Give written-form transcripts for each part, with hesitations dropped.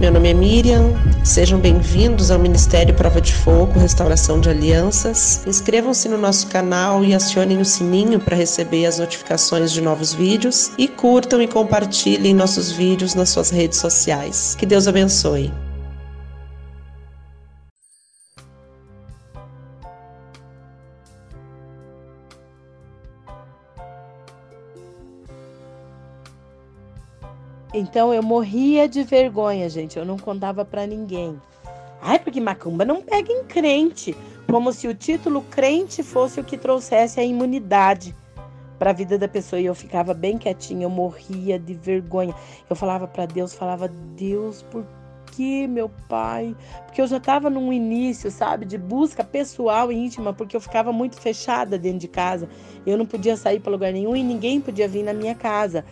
Meu nome é Miriam, sejam bem-vindos ao Ministério Prova de Fogo, Restauração de Alianças. Inscrevam-se no nosso canal e acionem o sininho para receber as notificações de novos vídeos e curtam e compartilhem nossos vídeos nas suas redes sociais. Que Deus abençoe. Então eu morria de vergonha, gente. Eu não contava pra ninguém. Ai, porque macumba não pega em crente. Como se o título crente fosse o que trouxesse a imunidade para a vida da pessoa. E eu ficava bem quietinha. Eu morria de vergonha. Eu falava pra Deus, Deus, por que, meu pai? Porque eu já estava num início, sabe, de busca pessoal e íntima, porque eu ficava muito fechada dentro de casa. Eu não podia sair para lugar nenhum e ninguém podia vir na minha casa.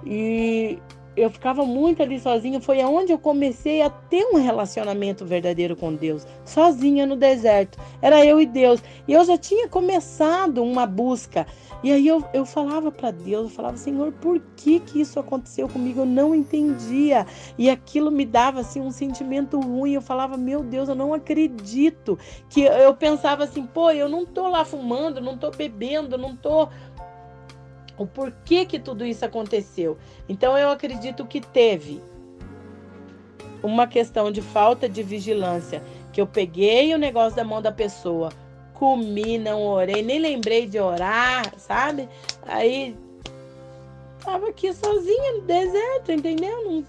E eu ficava muito ali sozinha. Foi aonde eu comecei a ter um relacionamento verdadeiro com Deus, sozinha no deserto. Era eu e Deus. E eu já tinha começado uma busca. E aí eu falava para Deus, eu falava, Senhor, por que isso aconteceu comigo? Eu não entendia. E aquilo me dava assim um sentimento ruim. Eu falava, meu Deus, eu não acredito. Que eu pensava assim, pô, eu não tô lá fumando, não tô bebendo, não tô... O porquê que tudo isso aconteceu. Então eu acredito que teve uma questão de falta de vigilância, que eu peguei o negócio da mão da pessoa, comi, não orei, nem lembrei de orar, sabe? Aí tava aqui sozinha no deserto, entendeu?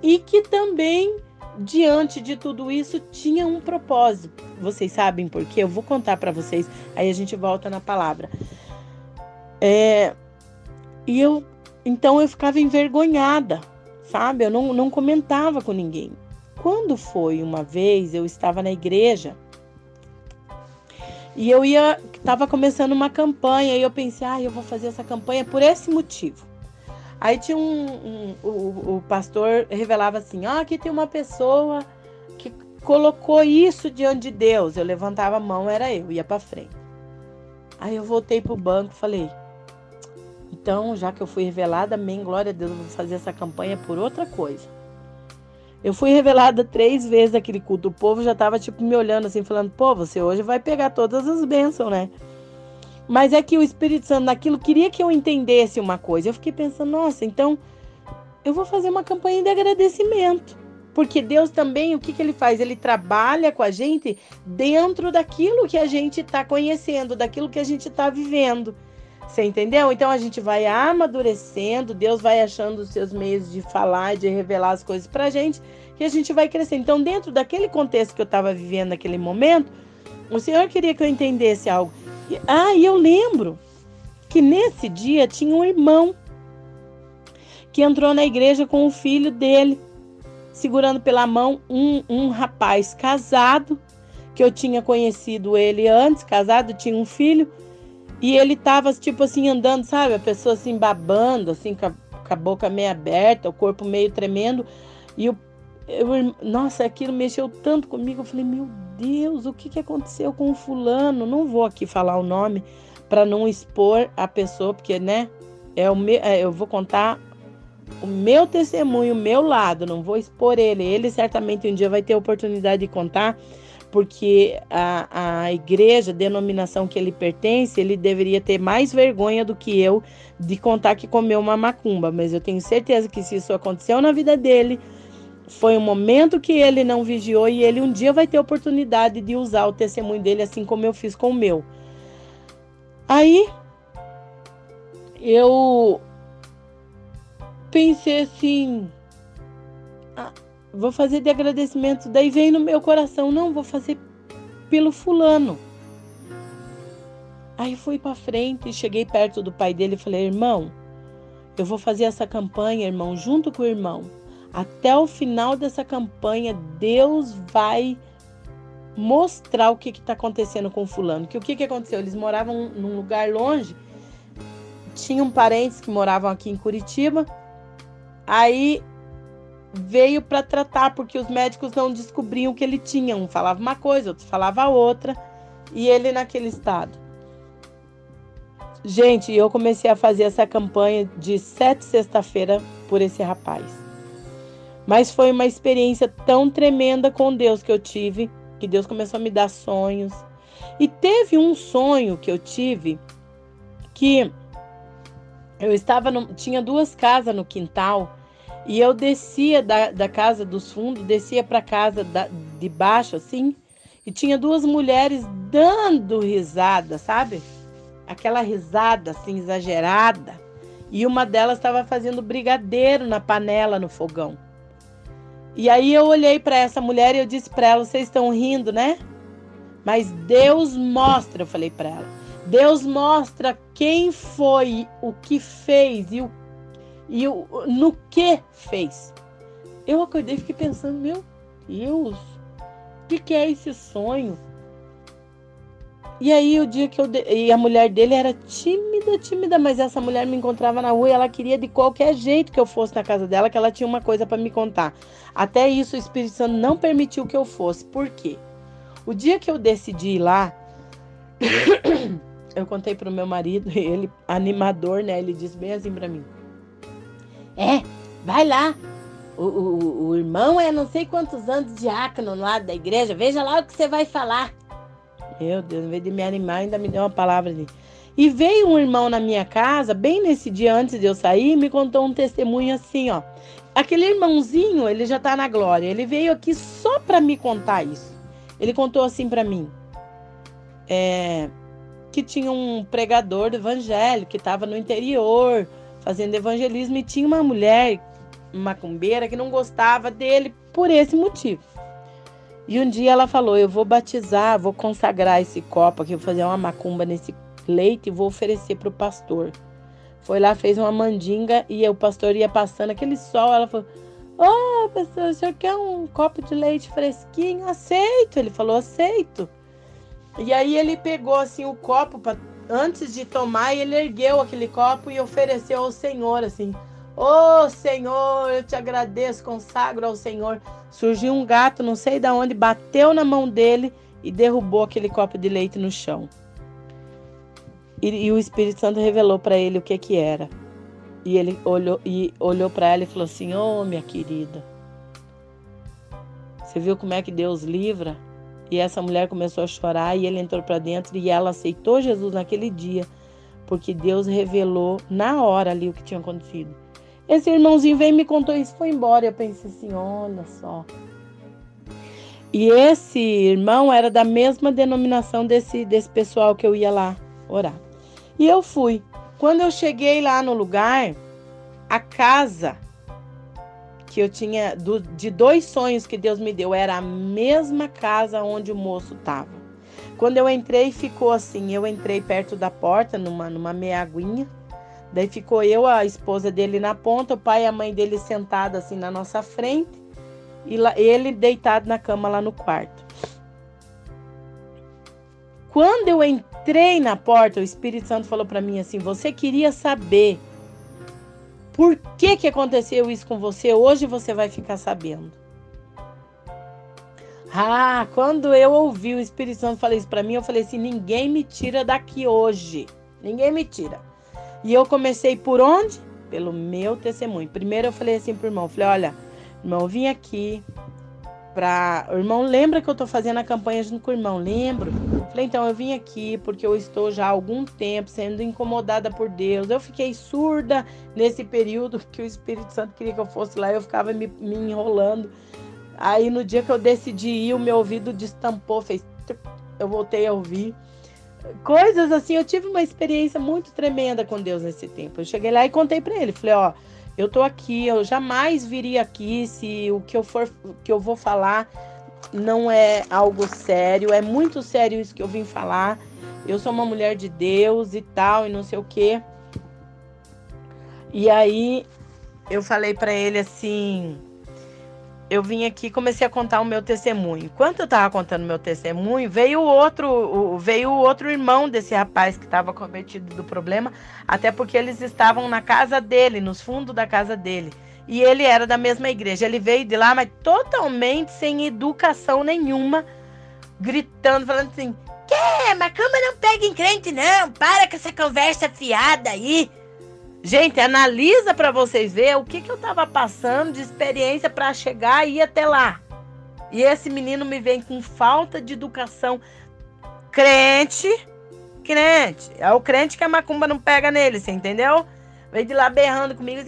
E que também, diante de tudo isso, tinha um propósito. Vocês sabem por quê? Eu vou contar para vocês, aí a gente volta na palavra. Então eu ficava envergonhada, sabe? Eu não comentava com ninguém. Quando foi uma vez, eu estava na igreja e estava começando uma campanha e eu pensei, eu vou fazer essa campanha por esse motivo. Aí tinha o pastor revelava assim, aqui tem uma pessoa que colocou isso diante de Deus. Eu levantava a mão, era eu, ia para frente. Aí eu voltei pro banco e falei, então, já que eu fui revelada, amém, glória a Deus, eu vou fazer essa campanha por outra coisa. Eu fui revelada 3 vezes naquele culto. O povo já estava me olhando assim, falando, pô, você hoje vai pegar todas as bênçãos, né? Mas é que o Espírito Santo naquilo queria que eu entendesse uma coisa. Eu fiquei pensando, nossa, então eu vou fazer uma campanha de agradecimento. Porque Deus também, o que ele faz? Ele trabalha com a gente dentro daquilo que a gente está conhecendo, daquilo que a gente está vivendo. Você entendeu? Então a gente vai amadurecendo, Deus vai achando os seus meios de falar, de revelar as coisas pra gente, e a gente vai crescendo. Então, dentro daquele contexto que eu estava vivendo naquele momento, o Senhor queria que eu entendesse algo. E eu lembro que nesse dia tinha um irmão que entrou na igreja com o filho dele, segurando pela mão um rapaz casado, que eu tinha conhecido ele antes, casado, tinha um filho. E ele tava, andando, sabe? A pessoa, babando, com a boca meio aberta, o corpo meio tremendo. E nossa, aquilo mexeu tanto comigo. Eu falei, meu Deus, o que aconteceu com o fulano? Não vou aqui falar o nome para não expor a pessoa, porque, né? Eu vou contar o meu testemunho, o meu lado, não vou expor ele. Ele certamente um dia vai ter a oportunidade de contar, porque a igreja, a denominação que ele pertence, ele deveria ter mais vergonha do que eu de contar que comeu uma macumba. Mas eu tenho certeza que se isso aconteceu na vida dele, foi um momento que ele não vigiou e ele um dia vai ter a oportunidade de usar o testemunho dele, assim como eu fiz com o meu. Aí, eu pensei assim, vou fazer de agradecimento. Daí veio no meu coração, não, vou fazer pelo fulano. Aí fui para frente, cheguei perto do pai dele e falei, irmão, eu vou fazer essa campanha, irmão, junto com o irmão. Até o final dessa campanha, Deus vai mostrar o que está acontecendo com o fulano. Que o que aconteceu? Eles moravam num lugar longe, tinham parentes que moravam aqui em Curitiba, aí veio para tratar, porque os médicos não descobriam o que ele tinha. Um falava uma coisa, outro falava outra, e ele naquele estado. Gente, eu comecei a fazer essa campanha de 7 sexta-feira por esse rapaz. Mas foi uma experiência tão tremenda com Deus que eu tive, que Deus começou a me dar sonhos. E teve um sonho que eu tive, que eu tinha 2 casas no quintal, e eu descia da casa dos fundos, descia para a casa de baixo, assim, e tinha 2 mulheres dando risada, sabe? Aquela risada, assim, exagerada. E uma delas estava fazendo brigadeiro na panela, no fogão. E aí eu olhei para essa mulher e eu disse para ela: vocês estão rindo, né? Mas Deus mostra, eu falei para ela, Deus mostra quem foi, o que fez no que fez. Eu acordei e fiquei pensando, meu Deus, o que é esse sonho? E aí o dia que e a mulher dele era tímida, mas essa mulher me encontrava na rua e ela queria de qualquer jeito que eu fosse na casa dela, que ela tinha uma coisa para me contar. Até isso o Espírito Santo não permitiu que eu fosse. Por quê? O dia que eu decidi ir lá, eu contei pro meu marido, ele, animador, né? Ele disse bem assim pra mim: vai lá. O irmão é não sei quantos anos de diácono lá da igreja. Veja lá o que você vai falar. Meu Deus, em vez de me animar, ainda me deu uma palavra ali. E veio um irmão na minha casa, bem nesse dia antes de eu sair, me contou um testemunho assim, ó. Aquele irmãozinho, ele já tá na glória. Ele veio aqui só pra me contar isso. Ele contou assim pra mim, que tinha um pregador do evangelho que estava no interior fazendo evangelismo, e tinha uma mulher macumbeira que não gostava dele por esse motivo. E um dia ela falou: eu vou batizar, vou consagrar esse copo aqui, vou fazer uma macumba nesse leite e vou oferecer para o pastor. Foi lá, fez uma mandinga e o pastor ia passando aquele sol. Ela falou: pastor, o senhor quer um copo de leite fresquinho? Aceito. Ele falou: aceito. E aí ele pegou assim o copo, antes de tomar, ele ergueu aquele copo e ofereceu ao Senhor, assim: Senhor, eu te agradeço, consagro ao Senhor. Surgiu um gato, não sei de onde, bateu na mão dele e derrubou aquele copo de leite no chão. E o Espírito Santo revelou para ele o que era. E ele olhou para ela e falou assim: minha querida, você viu como é que Deus livra? E essa mulher começou a chorar e ele entrou para dentro e ela aceitou Jesus naquele dia, porque Deus revelou na hora ali o que tinha acontecido. Esse irmãozinho veio e me contou isso, foi embora. Eu pensei assim: olha só. E esse irmão era da mesma denominação desse pessoal que eu ia lá orar. E eu fui. Quando eu cheguei lá no lugar, a casa que eu tinha, de 2 sonhos que Deus me deu, era a mesma casa onde o moço estava. Quando eu entrei, ficou assim, eu entrei perto da porta, numa meia aguinha, daí ficou eu, a esposa dele na ponta, o pai e a mãe dele sentados assim na nossa frente, e ele deitado na cama lá no quarto. Quando eu entrei na porta, o Espírito Santo falou para mim assim: você queria saber por que aconteceu isso com você? Hoje você vai ficar sabendo. Quando eu ouvi o Espírito Santo falar isso para mim, eu falei assim: ninguém me tira daqui hoje. Ninguém me tira. E eu comecei por onde? Pelo meu testemunho. Primeiro eu falei assim pro irmão, falei: olha, irmão, eu vim aqui o irmão, lembra que eu tô fazendo a campanha junto com o irmão? Lembro. Falei: então, eu vim aqui porque eu estou já há algum tempo sendo incomodada por Deus. Eu fiquei surda nesse período que o Espírito Santo queria que eu fosse lá, eu ficava me enrolando. Aí no dia que eu decidi ir, o meu ouvido destampou, eu voltei a ouvir. Coisas assim, eu tive uma experiência muito tremenda com Deus nesse tempo. Eu cheguei lá e contei pra ele, falei: eu tô aqui, eu jamais viria aqui se o que eu vou falar não é algo sério, é muito sério isso que eu vim falar. Eu sou uma mulher de Deus e tal, e não sei o quê. E aí eu falei pra ele assim, eu vim aqui e comecei a contar o meu testemunho. Enquanto eu estava contando o meu testemunho, veio o outro irmão desse rapaz que estava cometido do problema, até porque eles estavam na casa dele, nos fundos da casa dele. E ele era da mesma igreja. Ele veio de lá, mas totalmente sem educação nenhuma, gritando, falando assim: macumba não pega em crente não, para com essa conversa fiada aí. Gente, analisa para vocês verem o que eu estava passando de experiência para chegar e ir até lá. E esse menino me vem com falta de educação. Crente. É o crente que a macumba não pega nele, você entendeu? Vem de lá berrando comigo.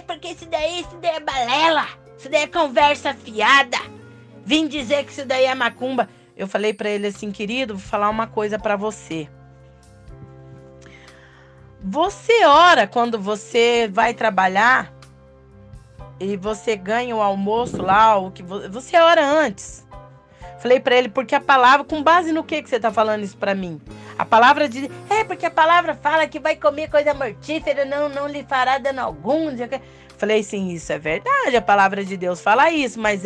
Porque isso daí é balela. Isso daí é conversa fiada. Vim dizer que isso daí é macumba. Eu falei para ele assim, querido, vou falar uma coisa para você. Você ora quando você vai trabalhar e você ganha o almoço lá, o que você ora antes. Falei pra ele, porque a palavra, com base no que você tá falando isso pra mim? A palavra diz, porque a palavra fala que vai comer coisa mortífera, não lhe fará dano algum. Falei, sim, isso é verdade, a palavra de Deus fala isso, mas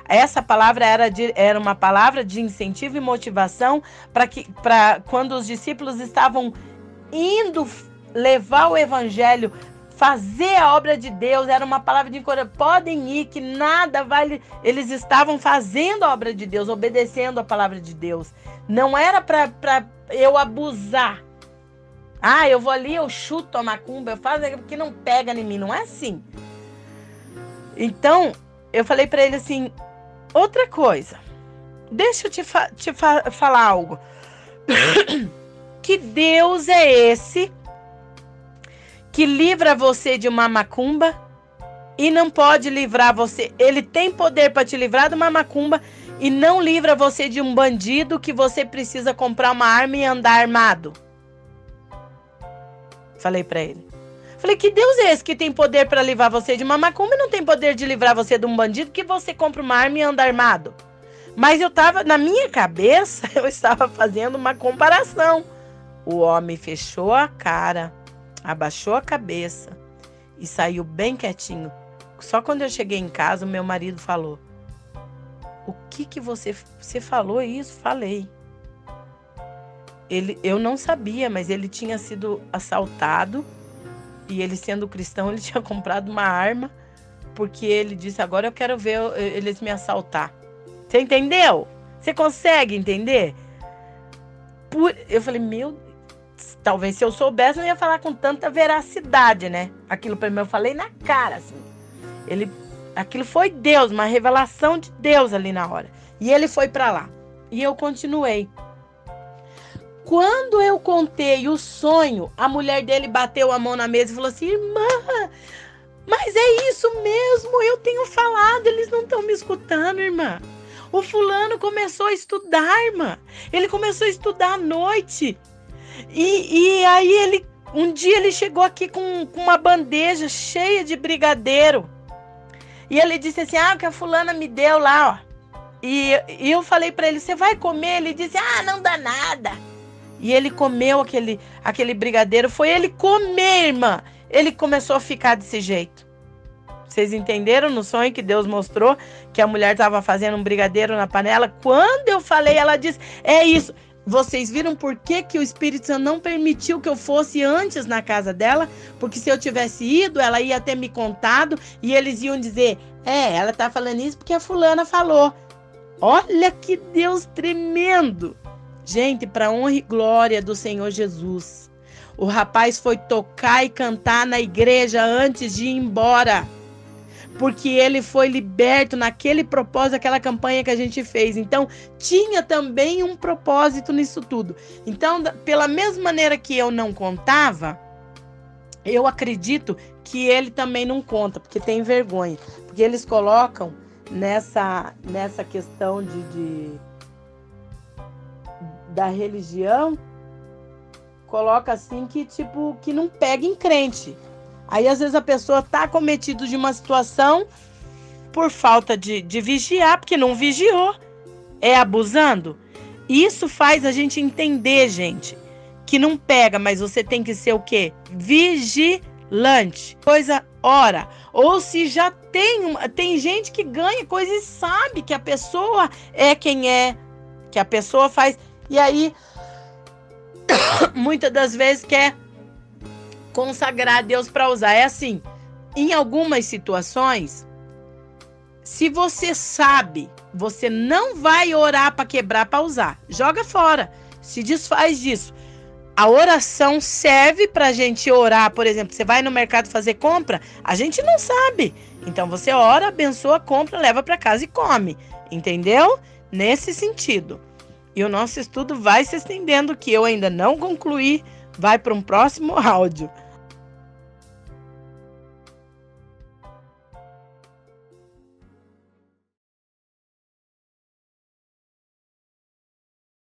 essa palavra era uma palavra de incentivo e motivação para quando os discípulos estavam indo levar o evangelho, fazer a obra de Deus, era uma palavra de encorajamento. Podem ir, que nada vai. Eles estavam fazendo a obra de Deus, obedecendo a palavra de Deus. Não era para eu abusar. Eu vou ali, eu chuto a macumba, eu faço que não pega em mim. Não é assim. Então, eu falei para ele assim, outra coisa. Deixa eu te falar algo. Que Deus é esse que livra você de uma macumba e não pode livrar você. Ele tem poder para te livrar de uma macumba e não livra você de um bandido que você precisa comprar uma arma e andar armado. Falei para ele. Falei, que Deus é esse que tem poder para livrar você de uma macumba e não tem poder de livrar você de um bandido que você compra uma arma e anda armado? Mas na minha cabeça, eu estava fazendo uma comparação. O homem fechou a cara, abaixou a cabeça e saiu bem quietinho. Só quando eu cheguei em casa, o meu marido falou, o que você falou isso? Falei. Eu não sabia, mas ele tinha sido assaltado e ele, sendo cristão, ele tinha comprado uma arma porque ele disse, agora eu quero ver eles me assaltar. Você entendeu? Você consegue entender? Eu falei, meu Deus. Talvez se eu soubesse, eu não ia falar com tanta veracidade, né? Aquilo pra mim eu falei na cara, assim. Aquilo foi Deus, uma revelação de Deus ali na hora. E ele foi pra lá. E eu continuei. Quando eu contei o sonho, a mulher dele bateu a mão na mesa e falou assim, irmã, mas é isso mesmo, eu tenho falado, eles não estão me escutando, irmã. O fulano começou a estudar, irmã. Ele começou a estudar à noite. E aí um dia ele chegou aqui com uma bandeja cheia de brigadeiro. E ele disse assim, o que a fulana me deu lá, ó. E eu falei para ele, você vai comer? Ele disse, não dá nada. E ele comeu aquele brigadeiro. Foi ele comer, irmã. Ele começou a ficar desse jeito. Vocês entenderam no sonho que Deus mostrou que a mulher estava fazendo um brigadeiro na panela? Quando eu falei, ela disse, é isso. Vocês viram por que o Espírito Santo não permitiu que eu fosse antes na casa dela? Porque se eu tivesse ido, ela ia ter me contado e eles iam dizer, ela tá falando isso porque a fulana falou. Olha que Deus tremendo. Gente, para honra e glória do Senhor Jesus. O rapaz foi tocar e cantar na igreja antes de ir embora. Porque ele foi liberto naquele propósito, aquela campanha que a gente fez. Então, tinha também um propósito nisso tudo. Então, pela mesma maneira que eu não contava, eu acredito que ele também não conta, porque tem vergonha. Porque eles colocam nessa questão da religião, coloca assim que não pega em crente. Aí, às vezes, a pessoa está cometida de uma situação por falta de vigiar, porque não vigiou, abusando. Isso faz a gente entender, gente, que não pega, mas você tem que ser o quê? Vigilante. Ora. Ou se já tem gente que ganha coisa e sabe que a pessoa é quem é, que a pessoa faz. E aí, muitas das vezes quer consagrar a Deus para usar. É assim, em algumas situações, se você sabe, você não vai orar para quebrar para usar. Joga fora, se desfaz disso. A oração serve para a gente orar. Por exemplo, você vai no mercado fazer compra, a gente não sabe. Então você ora, abençoa a compra, leva para casa e come. Entendeu? Nesse sentido. E o nosso estudo vai se estendendo, que eu ainda não concluí. Vai para um próximo áudio.